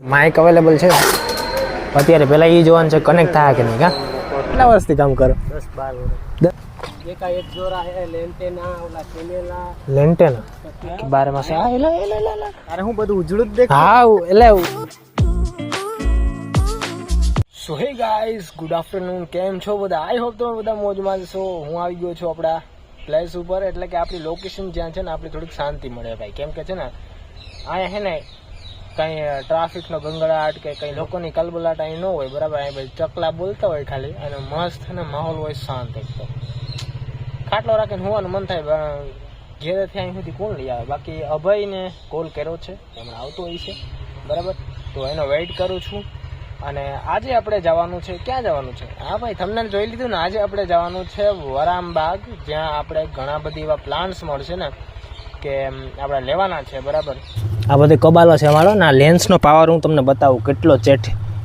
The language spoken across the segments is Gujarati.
માઇક અવેલેબલ છે અત્યારે? પહેલા એ જોવાનું છે કનેક્ટ થાય કે નહીં. કા કેટલા વર્ષથી કામ કરો? 10-12 વર્ષ. એક જોરા હે લેન્ટેના ઓલા કેમેલા લેન્ટેના 12 માસ. આ એલા અરે હું બધું ઉજળું જ દેખ. હા એટલે સો હે ગાઈસ, ગુડ આફ્ટરનૂન. કેમ છો બધા? આઈ હોપ તમે બધા મોજમાં છો. હું આવી ગયો છું આપણા પ્લેસ ઉપર, એટલે કે આપણી લોકેશન જ્યાં છે ને આપણી થોડીક શાંતિ મળે ભાઈ. કેમ કે છે ને અહીંયા છે ને કંઈ ટ્રાફિકનો ગંગડાટ કે કંઈ લોકોની કલબલાટ અહીં ન હોય, બરાબર. અહીં ભાઈ ચકલા બોલતા હોય ખાલી, અને મસ્ત અને માહોલ હોય શાંત એકદમ. ખાટલો રાખીને હોવાનું મન થાય. ઘેરેથી અહીં સુધી કોણ લઈ આવે? બાકી અભયને કોલ કર્યો છે, હમણાં આવતો હોય છે, બરાબર. તો એનો વેઇટ કરું છું. અને આજે આપણે જવાનું છે, ક્યાં જવાનું છે? હા ભાઈ, તમને જોઈ લીધું ને. આજે આપણે જવાનું છે વરામબાગ, જ્યાં આપણે ઘણા બધી એવા પ્લાન્ટ્સ મળશે ને કે આપણે લેવાના છે, બરાબર. આ બધી કબાલો છે અમારો ને. આ લેન્સનો પાવર હું તમને બતાવું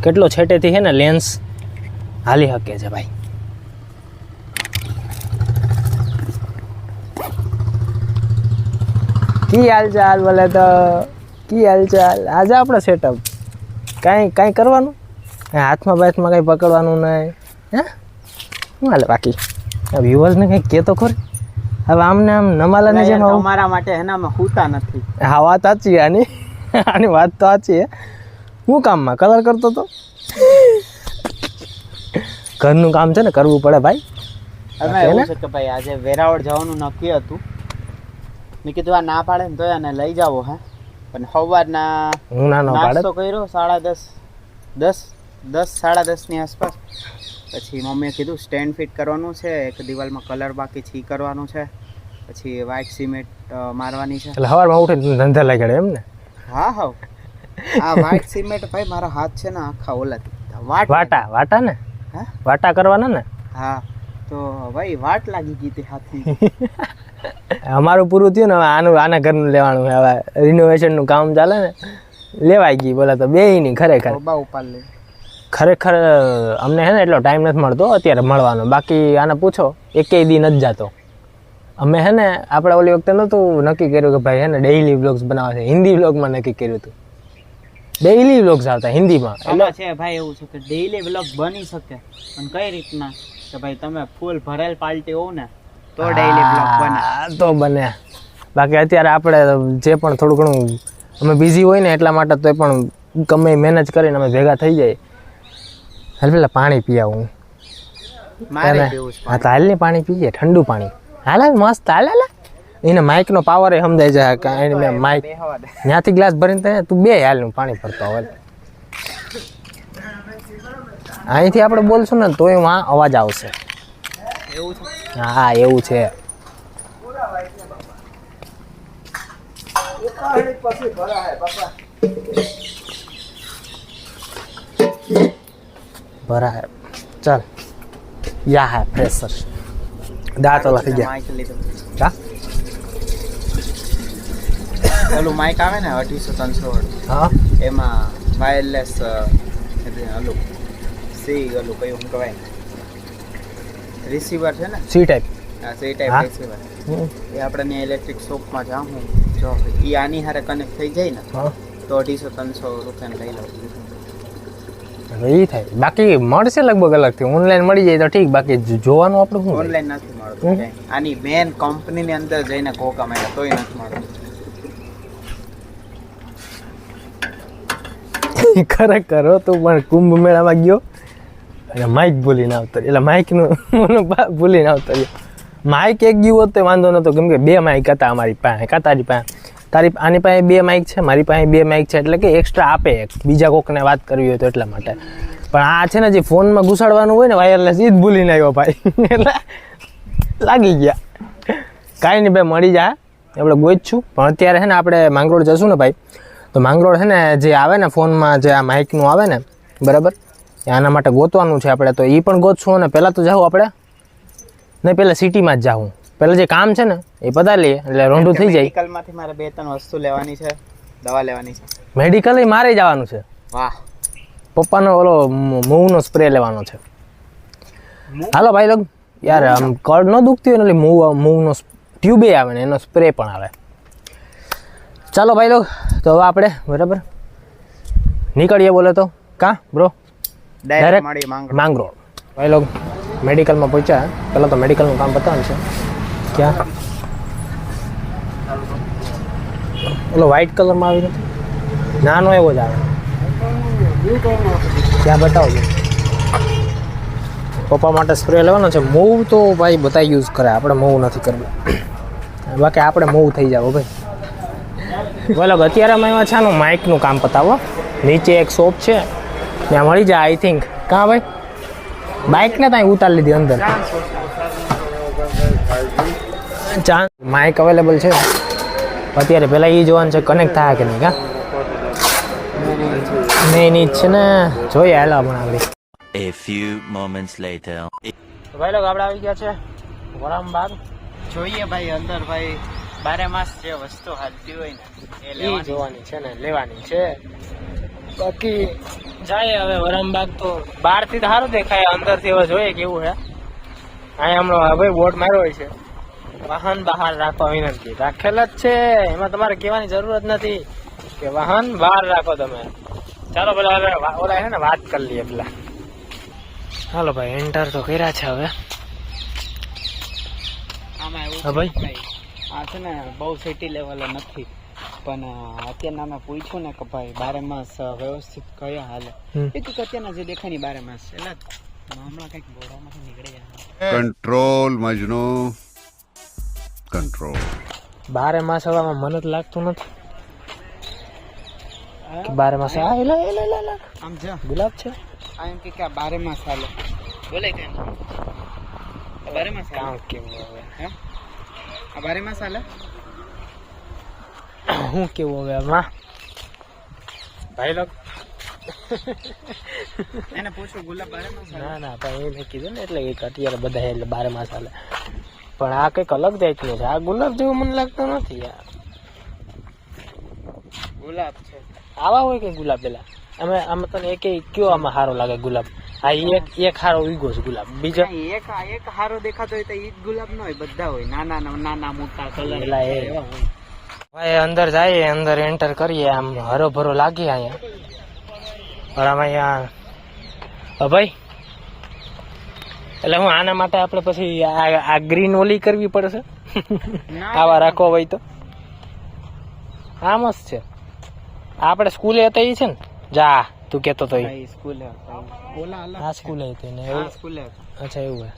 કેટલો છેટેથી છે ને લેન્સ હાલી શકે છે ભાઈ. કી હાલચાલ બોલે તો કી હાલચાલ? આજે આપણો સેટઅપ કાંઈ કરવાનું હાથમાં બાથમાં કંઈ પકડવાનું નહીં. હે શું હાલે? બાકી વ્યુઅર્સને કંઈક કહે તો ખરી. હવે આમને આમ નમાલાને જેમ અમારા માટે એનામાં હોતા નથી. હા, વાત સાચી. આની વાત તો સાચી છે. હું કામમાં કલર કરતો તો ઘરનું કામ છે ને કરવું પડે ભાઈ. હવે એવું છે કે ભાઈ આજે વેરાવળ જવાનું નક્કી હતું. મેં કીધું આ ના પાડે ને તો એને લઈ જાવો. હે પણ સવારના હું નાસ્તો કર્યો 10:30 ની આસપાસ. પછી મમ્મીએ કીધું સ્ટેન્ડ ફિટ કરવાનું છે, એક દિવાલમાં કલર બાકી છે કરવાનું છે, પછી વ્હાઇટ સિમેન્ટ મારવાની છે. એટલે સવારમાં ઉઠીને ધંધા લાગ્યા એમ ને? હા હા, આ વ્હાઇટ સિમેન્ટ ભાઈ મારા હાથ છે ને આખા ઓલાથી વાટા ને. હા, વાટા કરવાના ને. હા, તો ભાઈ વાટ લાગી ગઈ તે હાથની. અમારું પૂરું થયું ને. હવે આના ઘરનું લેવાનું. હવે રિનોવેશનનું કામ ચાલે ને, લેવાઈ ગઈ બોલે તો બે નહીં. ખરેખર અમને છે ને એટલો ટાઈમ નથી મળતો અત્યારે મળવાનો. બાકી આને પૂછો એકેય દી નથી જતો. અમે છે ને આપણે ઓલી વખતે નહોતું નક્કી કર્યું કે ભાઈ છે ને ડેઇલી વ્લોગ્સ બનાવવા છે. હિન્દી વ્લોગમાં નક્કી કર્યું હતું. ડેઇલી વ્લોગ્સ આવતા હિન્દીમાં. એટલે છે ભાઈ એવું છે કે ડેઇલી વ્લોગ બની શકે, પણ કઈ રીતના કે ભાઈ તમે ફૂલ ભરેલ પાર્ટી હોવ ને તો ડેઇલી વ્લોગ બને. તો બને. બાકી અત્યારે આપણે જે પણ થોડું ઘણું અમે બિઝી હોય ને એટલા માટે તો પણ ગમે મેનેજ કરીને અમે ભેગા થઈ જાય. હાલ પેલા પાણી પી આવું. હા તો હાલ ને પાણી પીએ, ઠંડુ પાણી. હાલ મસ્ત હાલ. એને માઇકનો પાવર એ સમજાય જાય કે મેં માઇક ત્યાંથી ગ્લાસ ભરીને તું બે હાલનું પાણી ભરતો હવે. અહીંથી આપણે બોલશું ને તોય માં અવાજ આવશે. એવું છે? હા એવું છે. ભરા હે ચાલ. યા હે પ્રેશર દાંત ઓલા થઈ ગયા. હા, ઓલું માઇક આવે ને 250-300 વાળું. હા, એમાં વાયરલેસ ઓલું ઓલું કયું કહેવાય રિસીવર છે ને, સી ટાઈપ. હા, સી ટાઈપ રિસીવર. એ આપણે ઇલેક્ટ્રિક શોપમાં જાઉં જો એ આની હારે કનેક્ટ થઈ જાય ને તો 250-300 રૂપિયાને લઈ લઉં. એ થાય. બાકી મળશે લગભગ અલગથી. ઓનલાઈન મળી જાય તો ઠીક. બાકી જોવાનું આપણું શું? ઓનલાઈન નથી મળતું. આની મેન કંપનીની અંદર જઈને કોકા મળ્યા તોય નથી મળતું. ખરેખર તું પણ કુંભ મેળામાં ગયો અને માઇક ભૂલીને આવતો. એટલે માઇકનું ભૂલીને આવતો રહ્યો. માઇક એક ગયું હોત તો વાંધો નહોતો, કેમ કે બે માઇક હતા અમારી પાસે. તારી પાસે આની પાસે બે માઇક છે, મારી પાસે બે માઇક છે, એટલે કે એક્સ્ટ્રા આપે એક બીજા કોકને વાત કરવી હોય તો એટલા માટે. પણ આ છે ને જે ફોનમાં ઘુસાડવાનું હોય ને વાયરલેસ, એ જ ભૂલીને આવ્યો ભાઈ. એટલે લાગી ગયા. કાંઈ નહીં ભાઈ, મળી જાય. આપણે ગોઈ જ છું. પણ અત્યારે છે ને આપણે માંગરોળ જશું ને ભાઈ, તો માંગરોળ છે ને જે આવે ને ફોનમાં જે આ માઇકનું આવે ને, બરાબર, આના માટે ગોતવાનું છે આપણે. તો એ પણ ગોતશું. અને પહેલાં તો જાઉં આપણે નહીં, પહેલાં સિટીમાં જ જાઉં. પહેલાં જે કામ છે ને એ પતાવી લઈએ એટલે રોંઢું થઈ જાય. મેડિકલમાંથી મારે 2-3 વસ્તુ લેવાની છે, દવા લેવાની છે. મેડિકલ મારે જવાનું છે. વાહ. પપ્પાનો ઓલો મૂવનો સ્પ્રે લેવાનો છે. હાલો ભાઈ લોગ, યાર આમ કળ ન દુખતી હોય ને એટલે મૂવનો ટ્યુબે આવે ને એનો સ્પ્રે પણ આવે. ચાલો ભાઈ લોગ, તો હવે આપણે બરાબર નીકળીએ બોલે તો કા બ્રો ડાયરેક્ટ મળી માંગરો માંગરોળ ભાઈ લોગ મેડિકલમાં પહોંચ્યા. પહેલાં તો મેડિકલનું કામ બતાવવાનું છે. ક્યાં ઓલો વ્હાઇટ કલરમાં આવી નથી, નાનો એવો જ આવે. ત્યાં બતાવજો. પપ્પા માટે સ્પ્રે લેવાનો છે. મૂવ તો ભાઈ બધા યુઝ કરે, આપણે મૂવ નથી કરવું. બાકી આપણે મૂવ થઈ જાવ ભાઈ. બોલો અત્યારે અમે એમાં છે માઇકનું કામ પતાવો. નીચે એક શોપ છે ત્યાં મળી જાય આઈ થિંક. કાં ભાઈ બાઇકને ત્યાં ઉતારી લીધી અંદર. ચાન્સ માઇક અવેલેબલ છે અત્યારે. પહેલાં એ જોવાનું છે કનેક્ટ થાય કે નહીં. કા નહીં જ છે ને, જોઈએ હાલા પણ આગળ. A few moments later. ભાઈ લોકો આપણે આવી ગયા છે વરામબાગ. જોઈએ ભાઈ અંદર ભાઈ 12 માસ જે વસ્તુ હાલતી હોય ને એ એ લેવાની જોવાની છે ને લેવાની છે. બાકી જાય હવે વરામબાગ તો બહારથી તો સારું દેખાય, અંદરથી હવે જોઈએ કેવું છે. અહીંયા હમણાં હવે બોર્ડ માર્યો હોય છે વાહન બહાર રાખવા વિનંતી. રાખેલ જ છે, એમાં તમારે કહેવાની જરૂર જ નથી કે વાહન બહાર રાખો તમે. ચાલો પેલા હવે ઓલા છે ને વાત કરી લઈએ પેલા. હાલો ભાઈ એન્ટર તો કર્યા છે હવે. આમાં એવું હા ભાઈ. ભાઈ આ છે ને બહુ સિટી લેવલે નથી, પણ અત્યારના મેં પૂછ્યું ને કે ભાઈ 12 માસ વ્યવસ્થિત કયા હાલે. એક અત્યારના જે દેખાય ની 12 માસ એટલે હમણાં કંઈક બોરામાંથી નીકળી જાય. Control Majnu control. 12 માસ હવામાં મને જ લાગતું નથી કે 12 માસ. આ એલા આમ જા ગુલાબ છે. આ એમ કે આ 12 માસ હાલે બોલે કે 12 માસ કામ હાલે કેવું હવે હે આ 12 માસ હાલે શું કેવું હવે આમાં ભાઈ લોક. એને પૂછું ગુલાબ 12 માસ હાલે. ના ના પણ એ મેં કીધું ને એટલે એક અત્યારે બધા એટલે 12 માસ હાલે. પણ આ કંઈક અલગ જાતનું છે. આ ગુલાબ જેવું મને લાગતું નથી યાર. ગુલાબ છે આવા હોય કે ગુલાબ પેલા અમે આમ તને એક કયો આમાં સારો લાગે ગુલાબ? આ એક સારો ઉગ્યો છે ગુલાબ. બીજો એક હારો દેખાતો હોય તો ઈ જ ગુલાબ ન હોય, બધા હોય નાના નાના મોટા કલર એલા એ ભાઈ અંદર જઈએ, અંદર એન્ટર કરીએ, આમ હરો ભરો લાગીએ અહીંયા. પણ આમાં અહીંયા ભાઈ એટલે હું આના માટે આપણે પછી આ ગ્રીન ઓલી કરવી પડશે આવા રાખવા હોય તો. આ મસ્ત છે. આપણે સ્કૂલે હતા એ છે ને જા તું કેતો તો ભાઈ સ્કૂલે ઓલા અલગ આ સ્કૂલે હતી ને એવું. સ્કૂલે અચ્છા એવું હે.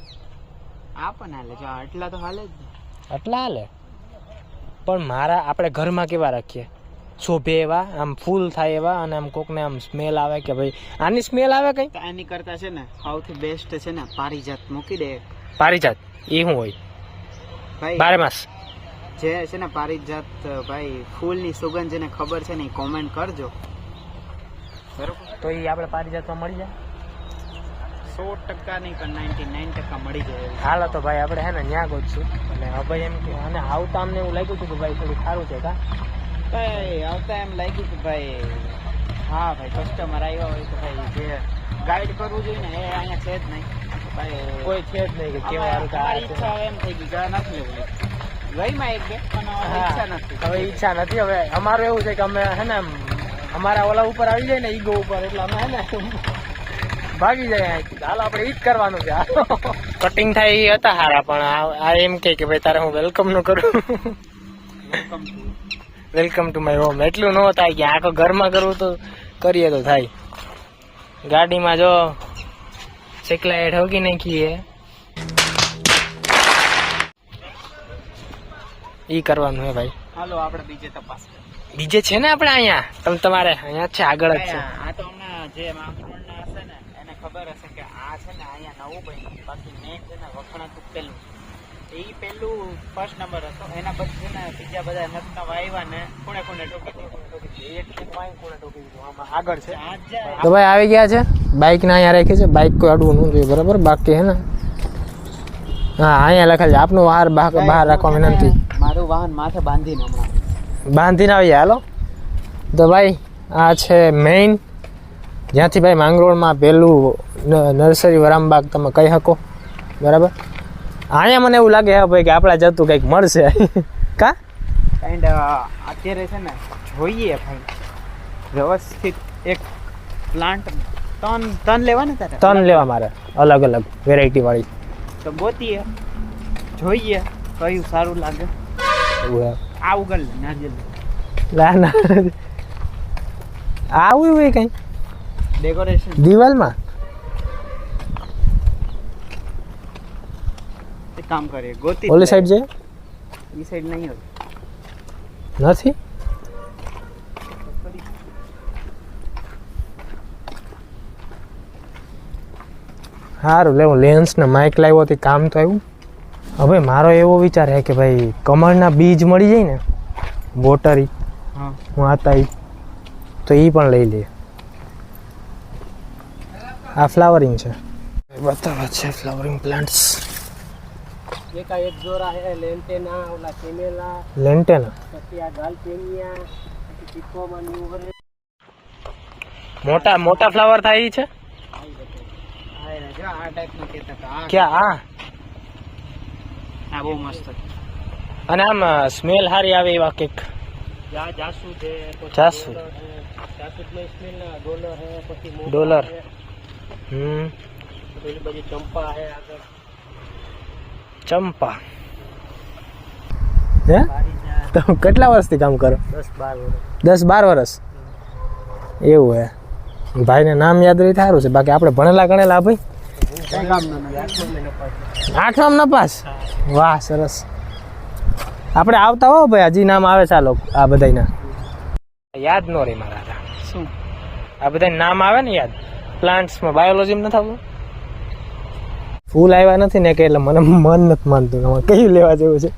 આ પણ હાલે જો આટલા તો હાલે જ ને. આટલા હાલે પણ મારા આપણે ઘરમાં કેવા રાખીએ શોભે એવા, આમ ફૂલ થાય એવા, અને આમ કોકને આમ સ્મેલ આવે કે ભાઈ આની સ્મેલ આવે કઈ. તો આની કરતા છે ને સૌથી બેસ્ટ છે ને પારિજાત મૂકી દે. પારિજાત એ શું હોય? ભાઈ 12 માસ જે છે ને પારિજાત ભાઈ ફૂલની સુગંધ જેને ખબર છે ને કોમેન્ટ કરજો બરોબર. તો એ આપણે પારિજાતમાં મળી જાય. 100% નહીં પણ 99% મળી જાય. હાલો તો ભાઈ આપણે હે ને ન્યા ગોતશું. અને હવે એમ કે અને આવતા અમને એવું લાગ્યું હતું કે ભાઈ થોડું સારું છે કા ભાઈ આવતા એમ લાગ્યું કે ભાઈ હા ભાઈ કસ્ટમર આવ્યો હોય તો ભાઈ જે ગાઈડ કરવું જોઈએ ને એ અહીંયા છે જ નહીં ભાઈ. કોઈ છે જ નહીં કે કેવું સારું કે આ અમારી છે. ઈચ્છા એમ થઈ ગઈ કે આ નથી લેવું ગઈમાં એક બે પણ હવે હા, ઈચ્છા નથી. હવે ઈચ્છા નથી. હવે અમારું એવું છે કે અમે હે ને અમારા ઓલા ઉપર આવી જાય ને ઈગો ઉપર, એટલે અમે હે ને ભાગી જાય અહીંથી. હાલો આપણે ઈ જ કરવાનું છે. કટિંગ થાય એ હતા સારા, પણ આ એમ કે ભાઈ તારે હું વેલકમ નું કરું. વેલકમ ટુ માય હોમ એટલું ન થાય કે આખો ઘરમાં કરવું તો કરીએ તો થાય. ગાડીમાં જો શેકલા હેઠ હોગી નાખીએ ઈ કરવાનું હે ભાઈ. હાલો આપણે બીજે તપાસ કરીએ. બીજે છે ને આપણે અહીંયા તમારે અહીંયા જ છે, આગળ જ છે. આ તો હમણાં જે માંગરોળના હશે ને એને ખબર હશે કે આ છે ને અહીંયા નવું બન્યું. બાકી મેન છે ને વખણાતું પેલું એ પેલું ફર્સ્ટ નંબર હતો. એના પછી છે ને બીજા બધા નવા આવ્યા ને ખૂણે ખૂણે ટોકી આગળ છે. તો ભાઈ આવી ગયા છે. બાઇક ને અહીંયા રાખી છે. બાઇક કોઈ અડવું ન જોઈએ બરાબર. બાકી હે ને હા અહીંયા લખેલ છે આપનું બહાર બહાર રાખવા વિનંતી. મારું વાહન માથે બાંધીને હમણાં બાંધીને આવીએ. હાલો તો ભાઈ આ છે મેઇન, જ્યાંથી ભાઈ માંગરોળમાં પેલું નર્સરી વરામબાગ તમે કહી શકો બરાબર. અહીંયા મને એવું લાગે હે ભાઈ કે આપણા જતું કંઈક મળશે કા કાંઈડ અત્યારે છે ને જોઈએ ભાઈ વ્યવસ્થિત એક પ્લાન્ટ તન લેવા ને તારે ત્રણ લેવા મારે અલગ અલગ વેરાયટી વાળી. તો ગોતીએ જોઈએ કયું સારું લાગે. એવું હે. આ ઉગલ નારિયેલ ના ના આવું હોય કઈ ડેકોરેશન દિવાલમાં. એક કામ કરીએ ગોતી ઓલી સાઈડ છે ઈ સાઈડ નહીં હોય નથી. સારું લેવું લેન્સ ને માઇક લાવ્યો તો કામ તો આવ્યું. હવે મારો એવો વિચાર છે કે ભાઈ કમળના બીજ મળી જાય ને બોટરી હા વાતા ઈ તો એ પણ લઈ લઈએ. આ ફ્લાવરિંગ છે બતાવે છે ફ્લાવરિંગ પ્લાન્ટ્સ. એક જોરા હે લેન્ટેના ઓલા કેમેલા લેન્ટેના પછી આ ગાલપેનિયા પછી ટીકોમાં ન્યુ વરે મોટા મોટા ફ્લાવર થાય ઈ છે જો આ ટાઈપનો કેતા હતા ક્યાં આ બહુ મસ્ત અને આમ સ્મેલ સારી આવે એવા કેક જાસૂદ છે જાસૂદ જાસૂદમાં સ્મેલ ડોલર હે પછી ડોલર. પેલી બધી ચંપા હે આગળ ચંપા. હે તો કેટલા વર્ષથી કામ કરો? 10-12 વર્ષ. એવું હે. ભાઈને નામ યાદ રહી સારું છે. બાકી આપણે ભણેલા ગણેલા ભાઈ 8માં નપાસ. વાહ સરસ. આપણે આવતા હો ભાઈ હજી નામ આવે ચાલો આ બધાના યાદ ન રહી મારા. શું આ બધા નામ આવે ને યાદ પ્લાન્ટ્સમાં બાયોલોજીમાં નથી આવતું. ફૂલ આવ્યા નથી ને કે એટલે મને મન નથી માનતું કયું લેવા જેવું છે.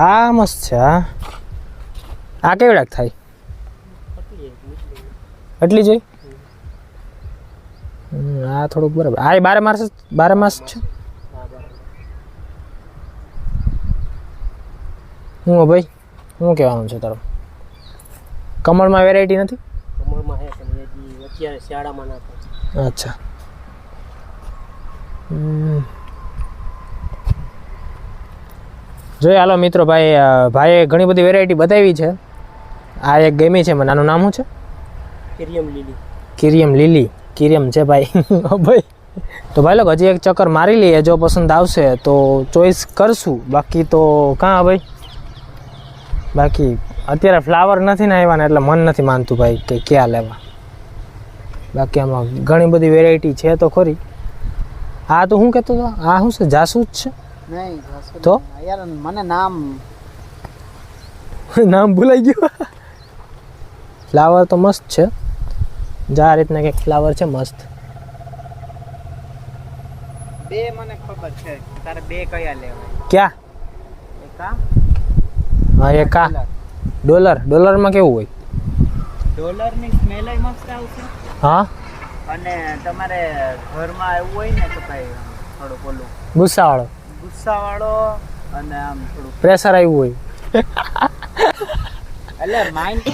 આ મસ્ત છે. આ કેવડાક થાય એટલી જોઈ. આ થોડુંક બરાબર. આ 12 માસ છે. હું ભાઈ શું કહેવાનું છે તારું? કમળમાં વેરાયટી નથી? કમળમાં હે પણ અત્યારે શિયાળામાં ના થાય. અચ્છા. જોઈએ હાલો મિત્રો ભાઈએ ઘણી બધી વેરાયટી બતાવી છે. આ એક ગમી છે મને. આનું નામ શું છે? કેરિયમ લીલી. કિરિયમ લીલી. કિરિયમ છે ભાઈ. ભાઈ તો ભાઈ લોક હજી એક ચક્કર મારી લઈએ. જો પસંદ આવશે તો ચોઈસ કરશું. બાકી તો કાં ભાઈ બાકી અત્યારે ફ્લાવર નથી ને આવ્યા ને એટલે મન નથી માનતું ભાઈ કે ક્યાં લેવા. બાકી આમાં ઘણી બધી વેરાયટી છે તો ખરી. આ તો શું કહેતો હતો? આ શું છે? જાસૂદ છે નહીં તો યાર મને નામ નામ ભૂલાઈ ગયું. ફ્લાવર તો મસ્ત છે. જા આ રીતના કંઈક ફ્લાવર છે મસ્ત. બે મને ખબર છે. તારે બે કયા લેવાય? ક્યાં? એક આ હા એક આ ડોલર. ડોલરમાં કેવું હોય? ડોલરની સ્મેલ મસ્ત આવશે. હા અને તમારે ઘરમાં એવું હોય ને કે ભાઈ થોડુંક ઓલું ગુસ્સાવાળો ગુસ્સાવાળો અને આમ થોડું પ્રેશર આવ્યું હોય એટલે માઇન્ડ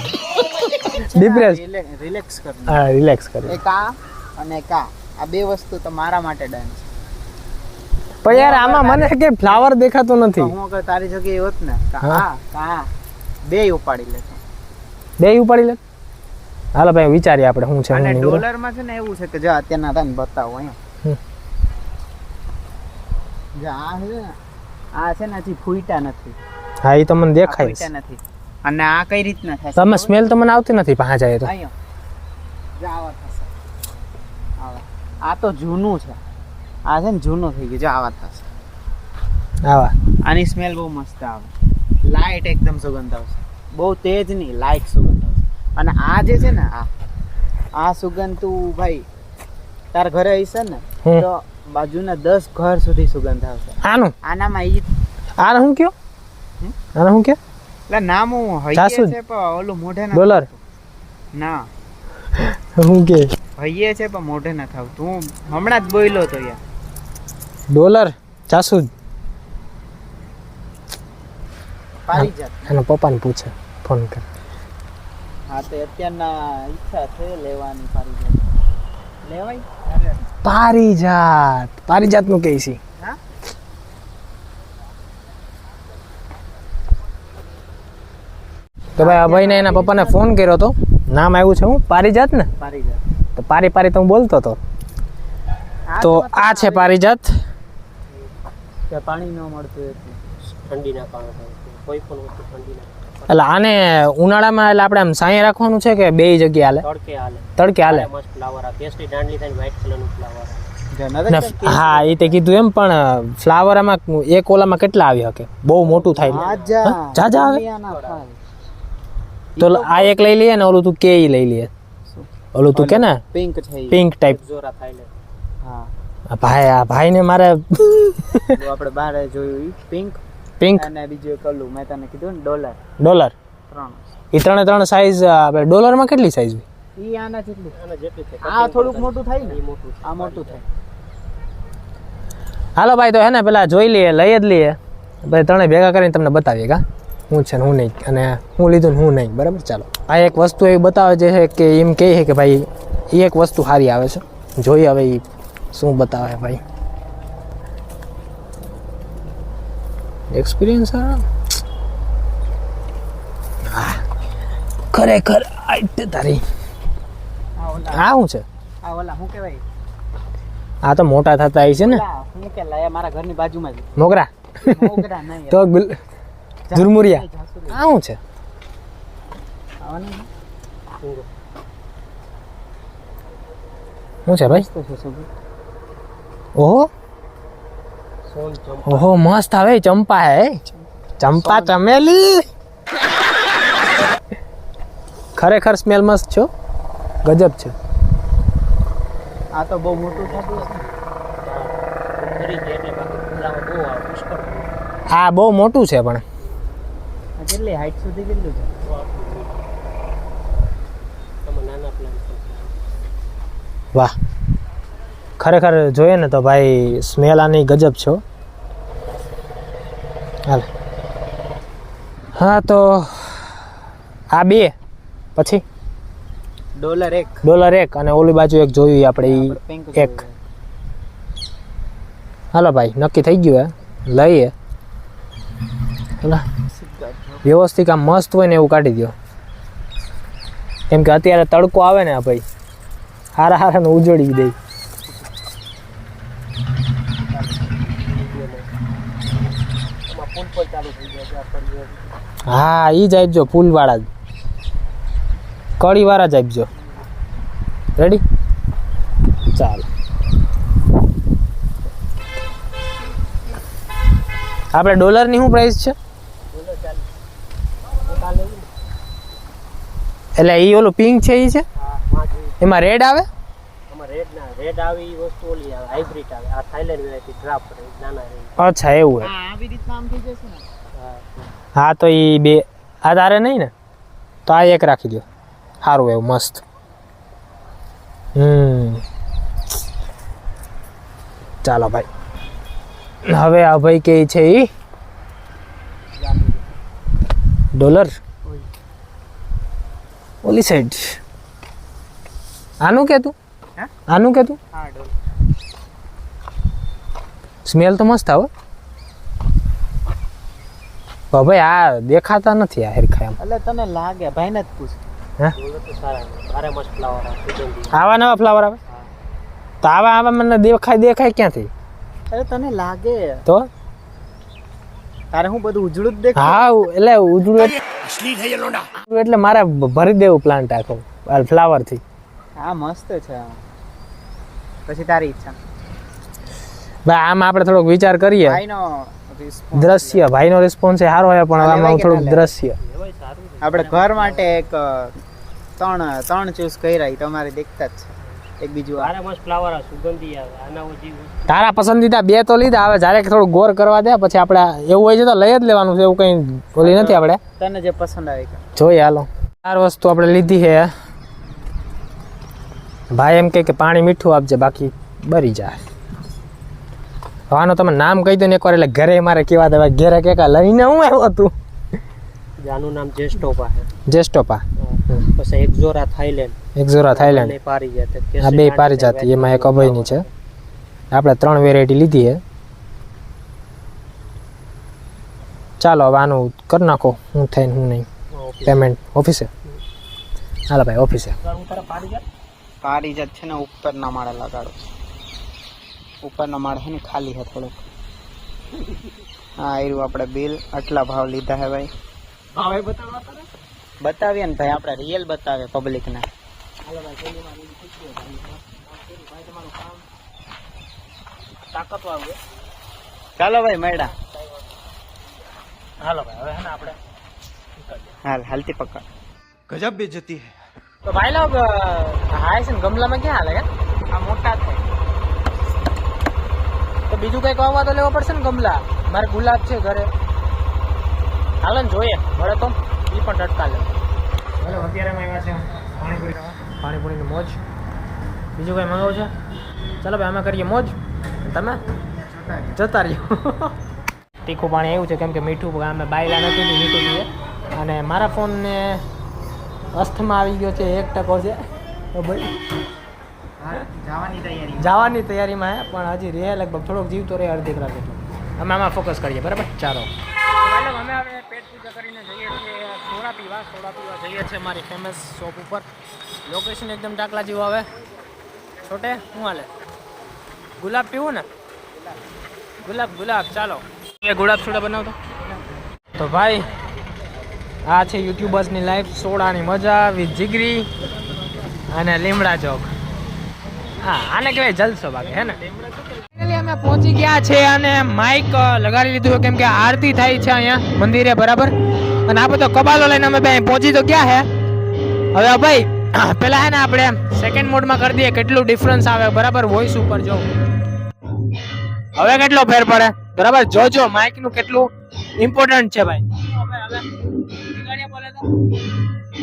Depressed. રિલેક્સ કર. હા રિલેક્સ કરે. એક આ અને એક આ બે વસ્તુ તો મારા માટે ડન છે. પણ યાર આમાં મને કે ફ્લાવર દેખાતો તો નથી. હું અગર તારી જગ્યાએ હોત ને તો હા. આ બે ઉપાડી લેતો. બે ઉપાડી લે. હાલો ભાઈ વિચારીએ આપણે શું છે અને શું નહીં. બરાબર? ડોલરમાં છે ને એવું છે કે જો અત્યારના તને બતાવો અહીંયા જો આ છે ને આ છે ને હજી ફૂટા નથી. હા એ તો મને આ દેખાય ફૂટા નથી. અને આ કઈ રીતના થશે? તમે સ્મેલ તો મને આવતી નથી પાંચ જાય તો. અહીંયા જો આવા થશે. આવા. આ તો જૂનું છે. આ છે ને જૂનું થઈ ગયું. જો આવા થશે. આવા આની સ્મેલ બહુ મસ્ત આવે. લાઇટ એકદમ સુગંધ આવશે. બહુ તેજ નહીં, લાઇટ સુગંધ આવશે. અને આ જે છે ને આ સુગંધ તું ભાઈ તાર ઘરે હશે ને તો બાજુના 10 ઘર સુધી સુગંધ આવશે. આનું આનામાં ઈ આને શું કયો? આને શું કયો? એટલે નામ હું હૈયે જાસૂદ? છે પણ ઓલું મોઢે ના ડોલર ના શું કે? હૈયે છે પણ મોઢે ના થાવ. તું હમણાં જ બોલ્યો તો યાર. ડોલર જાસૂદ. પારિજાત. એના પપ્પાને પૂછે ફોન કર. હા તો અત્યારના ઈચ્છા છે લેવાની પારિજાત. લેવાય? પારિજાત. પારિજાતનું કહે છે. હા તો ભાઈ અભયને એના પપ્પાને ફોન કર્યો હતો. નામ આવ્યું છે હું પારિજાત ને, પારિજાત. તો પારી પારી તો હું બોલતો હતો. તો આ છે પારિજાત. ત્યાં પાણી ન મળતું હતું ઠંડીના કારણે, કોઈ પણ વસ્તુ ઠંડીના એટલે આને ઉનાળામાં એટલે આપણે આમ સાંયે રાખવાનું છે કે બે જગ્યાએ હાલે? તડકે હાલે. તડકે હાલે. મસ્ત ફ્લાવર આ કેસરી દાંડલી થાય વ્હાઈટ કલરનું ફ્લાવર. હા એ તે કીધું એમ, પણ ફ્લાવર આમાં એક ઓલામાં કેટલા આવી શકે? બહુ મોટું થાય. જાજા આવે તો આ એક લઈ લઈએ ને, ઓલું તું કે લઈ લઈએ. ઓલું તું કે ને પિંક છે, પિંક ટાઈપ. જોરા થાઈલેન્ડ. હા ભાઈ આ ભાઈને મારે આપણે બહાર જોયું ઈ પિંક પિંક અને બીજું એક ઓલું મેં તને કીધું ને ડોલર. ડોલર. 3 એ ત્રણ સાઈઝ આપણે ડોલરમાં કેટલી સાઈઝ હોય? ઈ આના જેટલી થાય. આ થોડુંક મોટું થાય ને, આ મોટું થાય. હાલો ભાઈ, તો હે ને પેલા જોઈ લઈએ, લઈ જ લઈએ ભાઈ, ત્રણે ભેગા કરીને તમને બતાવીએ કા હું છે ને હું નહીં, અને હું લીધું ને હું નહીં. બરાબર, ચાલો. આ એક વસ્તુ એવી બતાવે છે કે એમ કહે છે કે ભાઈ એ એક વસ્તુ સારી આવે છે, જોઈએ હવે એ શું બતાવે ભાઈ. એક્સપિરિયન્સ ખરેખર તારી આ શું છે? આ ઓલા શું કહેવાય? આ તો મોટા થતા આવી છે ને. હું કે લાયા મારા ઘરની બાજુમાં જ. મોગરા મોગરા નહીં તો ઝુરમુરિયા. આ શું છે? શું છે ભાઈ? ઓહો ઓહો, મસ્ત આવે. ચંપા હે, ચંપા ચમેલી. ખરેખર સ્મેલ મસ્ત છો, ગજબ છે. આ તો બહુ મોટું થતું હશે. ખરી છે એટલે બાકી ખુલ્લામાં બહુ આવે પુષ્કળ. આ બહુ મોટું છે પણ. આ કેટલી હાઈટ સુધી કેટલું છે? નાના પ્લાન્ટ. વાહ, ખરેખર જોઈએ ને તો ભાઈ સ્મેલ આની ગજબ છો. હાલ હા, તો આ બે પછી ડોલર એક અને ઓલી બાજુ એક જોયું આપણે ઈ એક. હાલો ભાઈ, નક્કી થઈ ગયું હે, લઈએ. વ્યવસ્થિત આમ મસ્ત હોય ને એવું કાઢી દો, કેમ કે અત્યારે તડકો આવે ને ભાઈ, હારા ને ઉજળી દે. હા ઈ જ આપજો, ફૂલ વાળા જ, કળી વાળા જ આપજો. રેડી, ચાલો. આપણે ડોલરની શું પ્રાઇસ છે? એટલે ઈ ઓલું પિંક છે ઈ છે, એમાં રેડ આવે? રેડ આવે ઈ વસ્તુ ઓલી આવે, હાઇબ્રિડ આવે. આ થાઈલેન્ડ વેરાયટી ડ્રાફ્ટ રે નાના રે. અચ્છા એવું હે. આવી રીતના આમ થઈ જશે ને. હા તો ઈ બે આ તારે નહીં ને, તો આ એક રાખી દો. સારું એવું મસ્ત. ચાલો ભાઈ, હવે આ ભાઈ કે છે ઈ ડોલર ઓલી સાઈડ. આનું કે તું, આનું કે તું? હા ડોલર. સ્મેલ તો મસ્ત આવે ભાઈ. આ દેખાતા નથી આ હેરખા એમ. એટલે તને લાગે, ભાઈને જ પૂછ. હે, ડોલર તો સારા મારે મસ્ત ફ્લાવર આવે, સુગંધી. આવા નવા ફ્લાવર આવે તો આવા મને દેખાય ક્યાંથી? અરે તને લાગે તો તારે હું બધું ઉજળું જ દેખાય. હા એટલે ઉજળું એટલે મારે ભરી દેવું પ્લાન્ટ આખો ફ્લાવર થી. હા મસ્ત છે. પછી તારી ઈચ્છા ભાઈ આમ આપણે થોડોક વિચાર કરીએ. ભાઈનો દ્રશ્ય, ભાઈનો રિસ્પોન્સ સારો હોય, પણ આમાં થોડુંક દ્રશ્ય આપણે ઘર માટે એક ત્રણ ચૂઝ કર્યા, તમારે દેખતા જ છે. એક બીજું આરે મસ્ત ફ્લાવર આ સુગંધી આવે, આના ઓજી તારા પસંદીદા બે તો લીધા. હવે જ્યારે થોડું ગોર કરવા દે, પછી આપણે એવું હોય છે તો લઈ જ લેવાનું છે, એવું કઈ ઓલી નથી. આપણે તને જે પસંદ આવે જોઈએ. હાલો, 4 વસ્તુ આપણે લીધી છે. ભાઈ એમ કે પાણી મીઠું આપજે, બાકી બરી જાય. હવાનું તમે નામ કહી દો ને એકવાર, એટલે ઘરે મારે કેવા દેવા. ઘરે કે લઈને હું આવ્યો તું? આનું નામ જેસ્ટોપા છે. જેસ્ટોપા. પછી એક્ઝોરા થાઈલેન્ડ. એક્ઝોરા થાઈલેન્ડ. પારિજાત. આ બે પારિજાત, એમાં એક અભયની છે. આપણે 3 વેરાયટી લીધી છે. ચાલો હવે આનું કરી નાખો, હું થાય હું નહીં. પેમેન્ટ ઓફિસે હાલો ભાઈ ઓફિસે પારિજાત છે ને ઉપરના માળે લગાડો. ઉપરના માળે છે ને ખાલી છે થોડુંક. હા આવ્યું આપણે બિલ. આટલા ભાવ લીધા હે ભાઈ. બતાવીએ ને ભાઈ, આપણે રિયલ બતાવે પબ્લિકને. ચાલો ભાઈ મેડા. હાલો ભાઈ હવે હે ને આપણે હાલ હાલતી પકડ. गजब बेइज्जती है. તો ભાઈ લોગ હાય છે ને ગમલામાં ક્યાં હાલે આ મોટા થાય. તો બીજું કઈક વાવવા તો લેવો પડશે ને ગમલા. મારે ગુલાબ છે ઘરે. હાલો ને જોઈએ મળે તો એ પણ ટટકા લે. હાલો અત્યારે અમે આવ્યા છે પાણીપુરી ખાવા. પાણીપુરીની મોજ. બીજું કઈ મંગાવું છે? ચાલો ભાઈ અમે કરીએ મોજ. તમે જતા રહ્યો. તીખું પાણી એવું છે કેમ કે મીઠું અમે બાયલા નથી મીઠું પીએ. અને મારા ફોનને અસ્થમાં આવી ગયો છે 1% છે. તો ભાઈ જવાની તૈયારી. જવાની તૈયારીમાં હે પણ હજી રહે લગભગ થોડોક જીવતો રહે અડધી કલાક જેટલો. અમે આમાં ફોકસ કરીએ બરાબર. ચાલો અમે હવે પેટ પૂજા કરીને જઈએ છીએ સોડા પીવા જઈએ છીએ મારી ફેમસ શોપ ઉપર. લોકેશન એકદમ ટાકલા જેવું આવે. છોટે શું હાલે? ગુલાબ પીવું ને? ગુલાબ ચાલો ગુલાબ સોડા બનાવતો. તો ભાઈ આ છે યુટ્યુબર્સની લાઈફ. સોડાની મજા વિથ જીગરી અને લીમડા ચોક. હા આને કહેવાય જલસો બાકી હે ને. અમે પહોંચી ગયા છે અને માઇક લગાડી લીધું કેમ કે આરતી થાય છે અહીંયા મંદિરે બરાબર. અને આ બધો કબાલો લઈને અમે ભાઈ પહોંચી તો ગયા હે. હવે ભાઈ પેલા હે ને આપણે સેકન્ડ મોડમાં કરી દઈએ કેટલું ડિફરન્સ આવે બરાબર. વોઇસ ઉપર જો હવે કેટલો ફેર પડે બરાબર. જોજો માઇક નું કેટલું ઇમ્પોર્ટન્ટ છે ભાઈ.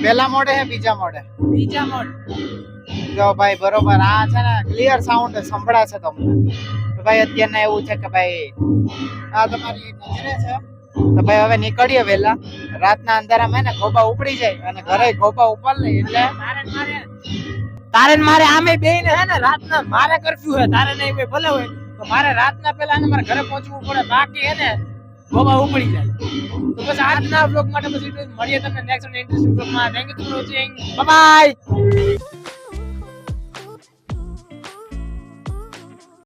પેલા મોડે હે બીજા મોડે? બીજા મોડ. જો ભાઈ બરોબર આ છે ને ક્લિયર સાઉન્ડ સંભળાશે તમને. તો ભાઈ અત્યારના એવું છે કે ભાઈ આ તમારી નજરે છે. તો ભાઈ હવે નીકળીએ વહેલા. રાતના અંધારામાં હે ને ખોબા ઉપડી જાય અને ઘરે ખોબા ઉપર લઈ એટલે તારે ને મારે આમે બેયને હે ને રાતના મારે કરફ્યુ હે. તારે નહીં ભાઈ ભલે હોય તો મારે રાતના પહેલા ને મારે ઘરે પહોંચવું પડે. બાકી હે ને ખોબા ઉપડી જાય. તો બસ આજના બ્લોગ માટે પછી મળીએ તમને નેક્સ્ટ ઇન્ટરેસ્ટિંગ બ્લોગમાં. Thank you for watching. Bye bye.